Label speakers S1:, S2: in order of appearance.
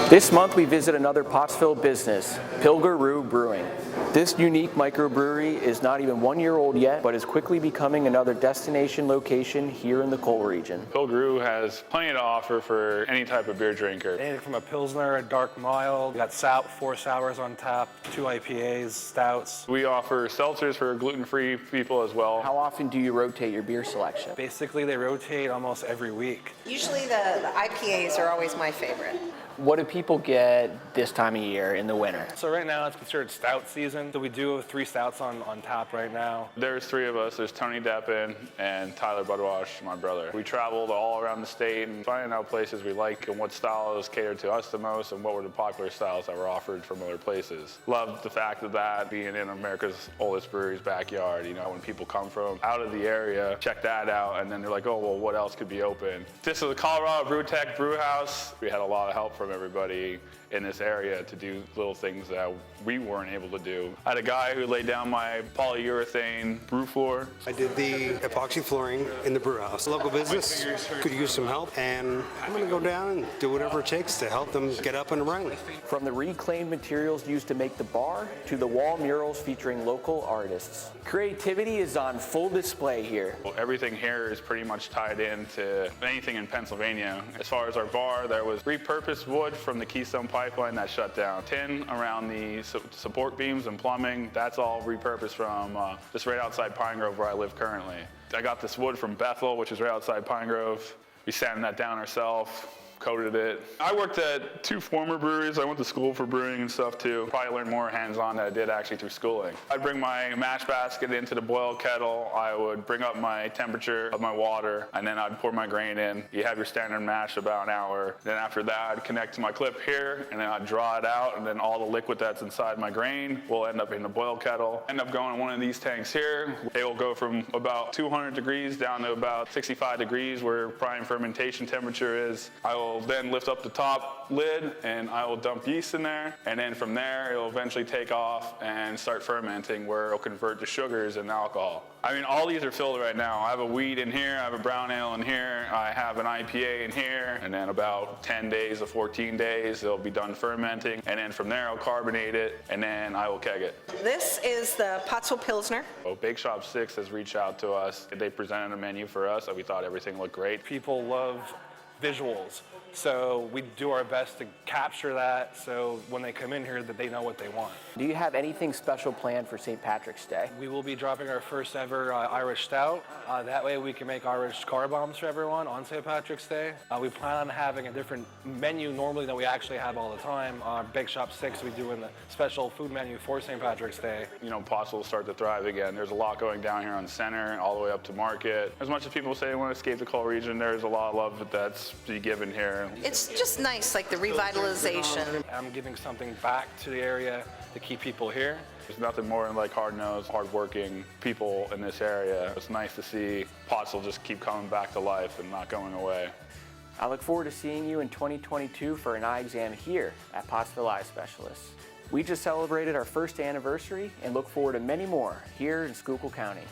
S1: This month we visit another Pottsville business, Pilger Ruh Brewing. This unique microbrewery is not even 1 year old yet, but is quickly becoming another destination location here in the coal region.
S2: Pilger Ruh has plenty to offer for any type of beer drinker.
S3: Anything from a Pilsner, a dark mild, we got Stout, 4 sours on tap, 2 IPAs, Stouts.
S2: We offer seltzers for gluten-free people as well.
S1: How often do you rotate your beer selection?
S3: Basically, they rotate almost every week.
S4: Usually the IPAs are always my favorite.
S1: What do people get this time of year in the winter?
S3: So right now it's considered Stout season. So we do have 3 Stouts on tap right now.
S2: There's 3 of us. There's Tony Deppin and Tyler Budwash, my brother. We traveled all around the state and finding out places we like and what styles catered to us the most and what were the popular styles that were offered from other places. Loved the fact of that being in America's oldest brewery's backyard. You know, when people come from out of the area, check that out, and then they're like, oh, well, what else could be open? This is the Colorado Brew Tech Brew House. We had a lot of help from everybody in this area to do little things that we weren't able to do. I had a guy who laid down my polyurethane brew floor.
S5: I did the epoxy flooring in the brew house. Local business could use some help, and I'm going to go down and do whatever it takes to help them get up and running.
S1: From the reclaimed materials used to make the bar to the wall murals featuring local artists. Creativity is on full display here.
S2: Well, everything here is pretty much tied into anything in Pennsylvania. As far as our bar, there was repurposed wood from the Keystone Pipeline that shut down. Tin around the support beams and plumbing, that's all repurposed from just right outside Pine Grove where I live currently. I got this wood from Bethel, which is right outside Pine Grove. We sanded that down ourselves, coated it. I worked at 2 former breweries. I went to school for brewing and stuff too. Probably learned more hands-on than I did actually through schooling. I'd bring my mash basket into the boil kettle. I would bring up my temperature of my water, and then I'd pour my grain in. You have your standard mash about an hour. Then after that, I'd connect to my clip here, and then I'd draw it out, and then all the liquid that's inside my grain will end up in the boil kettle. End up going in one of these tanks here. It will go from about 200 degrees down to about 65 degrees where prime fermentation temperature is. I will then lift up the top lid and I will dump yeast in there, and then from there it'll eventually take off and start fermenting where it'll convert to sugars and alcohol. I mean, all these are filled right now. I have a wheat in here, I have a brown ale in here, I have an IPA in here, and then about 10 days to 14 days it'll be done fermenting, and then from there I'll carbonate it, and then I will keg it.
S4: This is the Pottsville Pilsner.
S2: So Bake Shop 6 has reached out to us. They presented a menu for us and we thought everything looked great.
S3: People love visuals. So we do our best to capture that so when they come in here that they know what they want.
S1: Do you have anything special planned for St. Patrick's Day?
S3: We will be dropping our first ever Irish Stout. That way we can make Irish car bombs for everyone on St. Patrick's Day. We plan on having a different menu normally than we actually have all the time. Bake Shop 6 we do in the special food menu for St. Patrick's Day. You know, Pottsville will start to thrive again. There's a lot going down here on Center all the way up to Market. As much as people say they want to escape the coal region, there's a lot of love that's to be given here.
S4: It's just nice, like the revitalization.
S3: I'm giving something back to the area to keep people here.
S2: There's nothing more than like hard-nosed, hard-working people in this area. It's nice to see Pottsville just keep coming back to life and not going away.
S1: I look forward to seeing you in 2022 for an eye exam here at Pottsville Eye Specialists. We just celebrated our 1st anniversary and look forward to many more here in Schuylkill County.